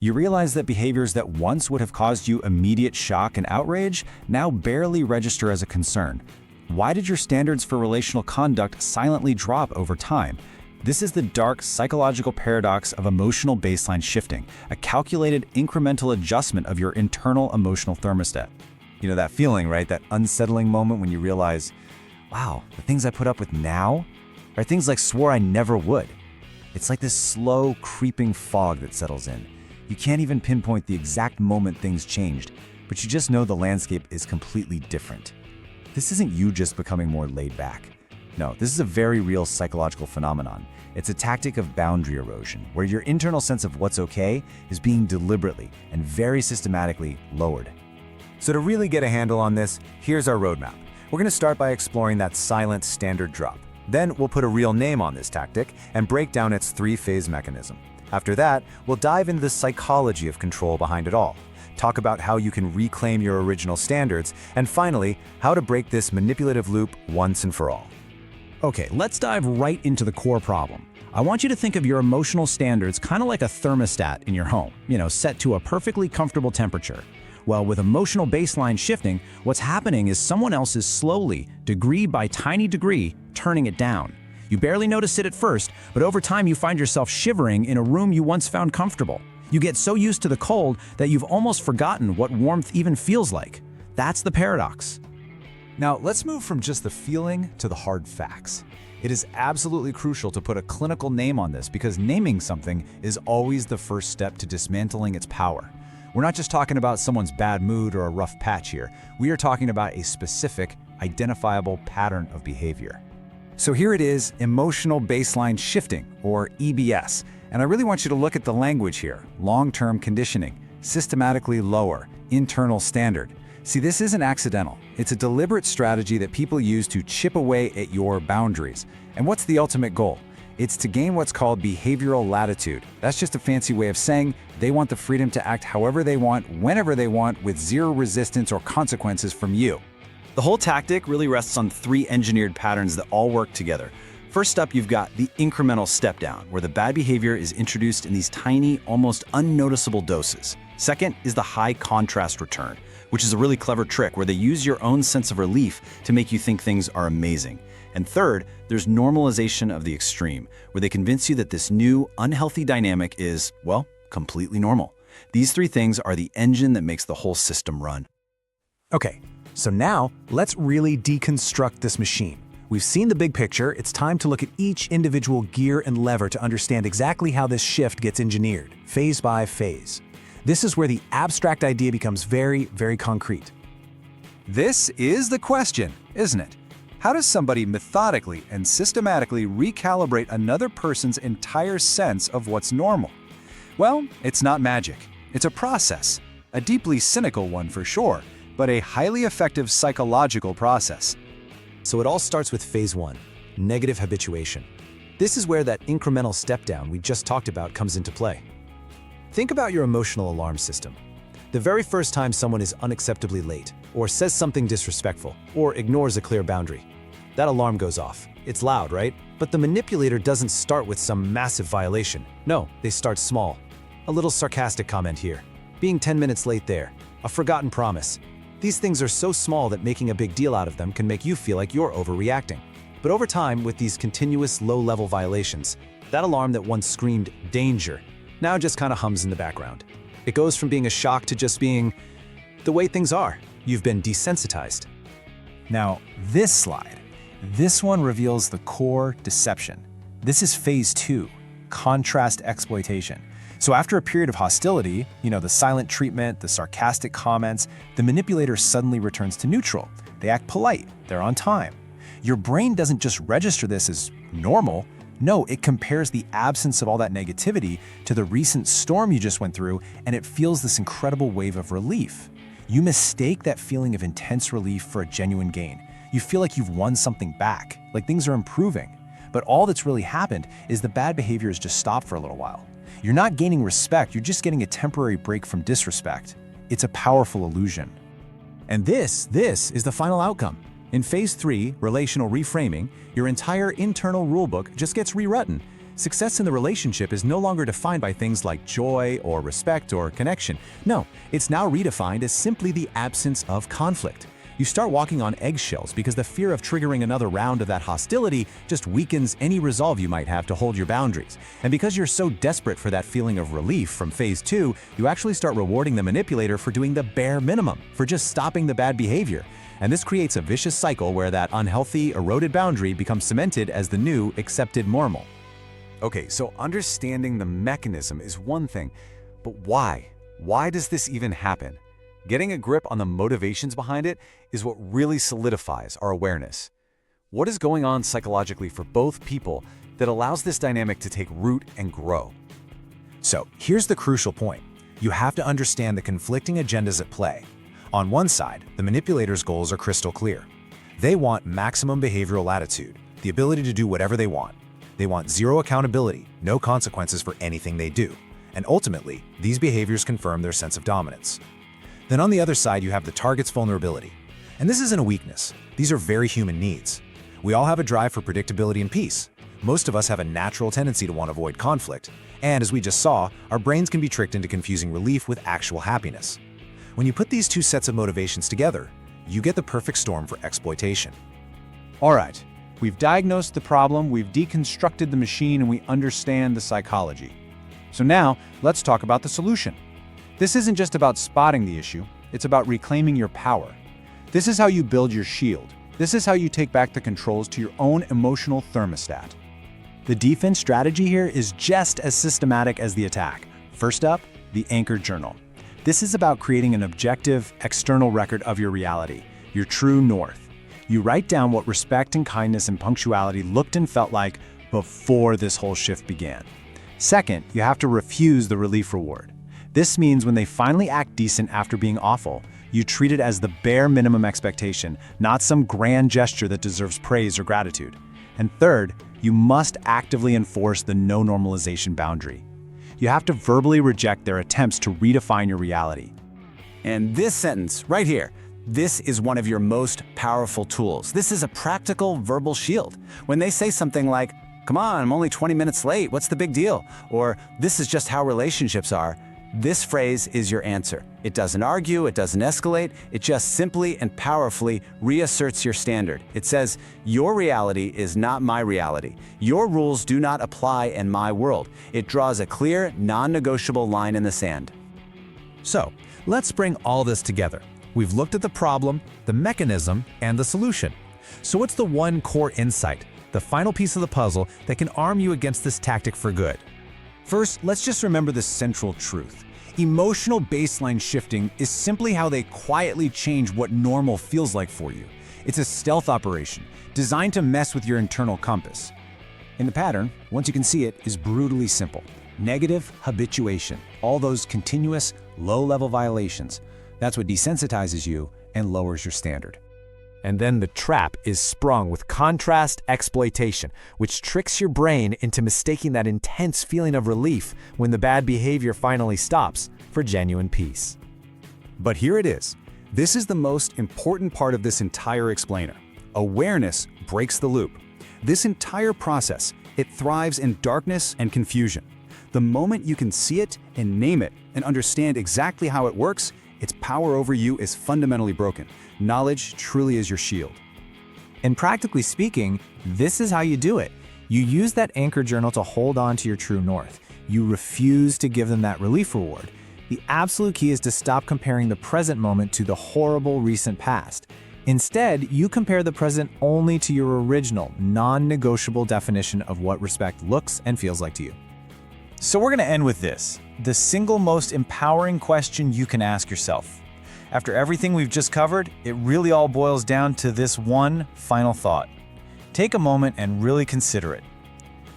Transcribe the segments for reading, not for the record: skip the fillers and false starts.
You realize that behaviors that once would have caused you immediate shock and outrage now barely register as a concern. Why did your standards for relational conduct silently drop over time? This is the dark psychological paradox of emotional baseline shifting, a calculated incremental adjustment of your internal emotional thermostat. You know that feeling, right? That unsettling moment when you realize, wow, the things I put up with now are things like swore I never would. It's like this slow, creeping fog that settles in. You can't even pinpoint the exact moment things changed, but you just know the landscape is completely different. This isn't you just becoming more laid back. No, this is a very real psychological phenomenon. It's a tactic of boundary erosion, where your internal sense of what's okay is being deliberately and very systematically lowered. So to really get a handle on this, here's our roadmap. We're going to start by exploring that silent standard drop. Then we'll put a real name on this tactic and break down its three-phase mechanism. After that, we'll dive into the psychology of control behind it all, talk about how you can reclaim your original standards, and finally, how to break this manipulative loop once and for all. Okay, let's dive right into the core problem. I want you to think of your emotional standards kind of like a thermostat in your home, set to a perfectly comfortable temperature. Well, with emotional baseline shifting, what's happening is someone else is slowly, degree by tiny degree, turning it down. You barely notice it at first, but over time you find yourself shivering in a room you once found comfortable. You get so used to the cold that you've almost forgotten what warmth even feels like. That's the paradox. Now, let's move from just the feeling to the hard facts. It is absolutely crucial to put a clinical name on this because naming something is always the first step to dismantling its power. We're not just talking about someone's bad mood or a rough patch here. We are talking about a specific, identifiable pattern of behavior. So here it is, emotional baseline shifting, or EBS. And I really want you to look at the language here. Long-term conditioning, systematically lower, internal standard. See, this isn't accidental. It's a deliberate strategy that people use to chip away at your boundaries. And what's the ultimate goal? It's to gain what's called behavioral latitude. That's just a fancy way of saying they want the freedom to act however they want, whenever they want, with zero resistance or consequences from you. The whole tactic really rests on three engineered patterns that all work together. First up, you've got the incremental step-down, where the bad behavior is introduced in these tiny, almost unnoticeable doses. Second is the high contrast return, which is a really clever trick where they use your own sense of relief to make you think things are amazing. And third, there's normalization of the extreme, where they convince you that this new, unhealthy dynamic is, well, completely normal. These three things are the engine that makes the whole system run. Okay, so now let's really deconstruct this machine. We've seen the big picture. It's time to look at each individual gear and lever to understand exactly how this shift gets engineered, phase by phase. This is where the abstract idea becomes very, very concrete. This is the question, isn't it? How does somebody methodically and systematically recalibrate another person's entire sense of what's normal? Well, it's not magic. It's a process, a deeply cynical one for sure, but a highly effective psychological process. So it all starts with phase one, negative habituation. This is where that incremental step-down we just talked about comes into play. Think about your emotional alarm system. The very first time someone is unacceptably late, or says something disrespectful, or ignores a clear boundary, that alarm goes off. It's loud, right? But the manipulator doesn't start with some massive violation. No, they start small. A little sarcastic comment here, being 10 minutes late there, a forgotten promise. These things are so small that making a big deal out of them can make you feel like you're overreacting. But over time, with these continuous low-level violations, that alarm that once screamed danger now just kind of hums in the background. It goes from being a shock to just being the way things are. You've been desensitized. Now, this one reveals the core deception. This is phase two, contrast exploitation. So after a period of hostility, the silent treatment, the sarcastic comments, the manipulator suddenly returns to neutral. They act polite, they're on time. Your brain doesn't just register this as normal. No, it compares the absence of all that negativity to the recent storm you just went through, and it feels this incredible wave of relief. You mistake that feeling of intense relief for a genuine gain. You feel like you've won something back, like things are improving. But all that's really happened is the bad behavior has just stopped for a little while. You're not gaining respect, you're just getting a temporary break from disrespect. It's a powerful illusion. And this is the final outcome. In phase 3, relational reframing, your entire internal rulebook just gets rewritten. Success in the relationship is no longer defined by things like joy or respect or connection. No, it's now redefined as simply the absence of conflict. You start walking on eggshells because the fear of triggering another round of that hostility just weakens any resolve you might have to hold your boundaries. And because you're so desperate for that feeling of relief from phase 2, you actually start rewarding the manipulator for doing the bare minimum, for just stopping the bad behavior. And this creates a vicious cycle where that unhealthy, eroded boundary becomes cemented as the new, accepted normal. Okay, so understanding the mechanism is one thing, but why? Why does this even happen? Getting a grip on the motivations behind it is what really solidifies our awareness. What is going on psychologically for both people that allows this dynamic to take root and grow? So here's the crucial point. You have to understand the conflicting agendas at play. On one side, the manipulator's goals are crystal clear. They want maximum behavioral latitude, the ability to do whatever they want. They want zero accountability, no consequences for anything they do. And ultimately, these behaviors confirm their sense of dominance. Then on the other side, you have the target's vulnerability. And this isn't a weakness. These are very human needs. We all have a drive for predictability and peace. Most of us have a natural tendency to want to avoid conflict. And as we just saw, our brains can be tricked into confusing relief with actual happiness. When you put these two sets of motivations together, you get the perfect storm for exploitation. All right, we've diagnosed the problem, we've deconstructed the machine, and we understand the psychology. So now, let's talk about the solution. This isn't just about spotting the issue, it's about reclaiming your power. This is how you build your shield. This is how you take back the controls to your own emotional thermostat. The defense strategy here is just as systematic as the attack. First up, the anchor journal. This is about creating an objective, external record of your reality, your true north. You write down what respect and kindness and punctuality looked and felt like before this whole shift began. Second, you have to refuse the relief reward. This means when they finally act decent after being awful, you treat it as the bare minimum expectation, not some grand gesture that deserves praise or gratitude. And third, you must actively enforce the no normalization boundary. You have to verbally reject their attempts to redefine your reality. And this sentence right here, this is one of your most powerful tools. This is a practical verbal shield. When they say something like, "Come on, I'm only 20 minutes late, what's the big deal?" Or, "This is just how relationships are," this phrase is your answer. It doesn't argue, it doesn't escalate, it just simply and powerfully reasserts your standard. It says, your reality is not my reality. Your rules do not apply in my world. It draws a clear, non-negotiable line in the sand. So, let's bring all this together. We've looked at the problem, the mechanism, and the solution. So what's the one core insight, the final piece of the puzzle that can arm you against this tactic for good? First, let's just remember the central truth. Emotional baseline shifting is simply how they quietly change what normal feels like for you. It's a stealth operation designed to mess with your internal compass. And the pattern, once you can see it, is brutally simple. Negative habituation, all those continuous, low-level violations. That's what desensitizes you and lowers your standard. And then the trap is sprung with contrast exploitation, which tricks your brain into mistaking that intense feeling of relief when the bad behavior finally stops for genuine peace. But here it is. This is the most important part of this entire explainer. Awareness breaks the loop. This entire process, it thrives in darkness and confusion. The moment you can see it and name it and understand exactly how it works, its power over you is fundamentally broken. Knowledge truly is your shield. And practically speaking, this is how you do it. You use that anchor journal to hold on to your true north. You refuse to give them that relief reward. The absolute key is to stop comparing the present moment to the horrible recent past. Instead, you compare the present only to your original, non-negotiable definition of what respect looks and feels like to you. So we're going to end with this, the single most empowering question you can ask yourself. After everything we've just covered, it really all boils down to this one final thought. Take a moment and really consider it.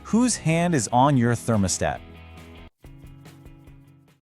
Whose hand is on your thermostat?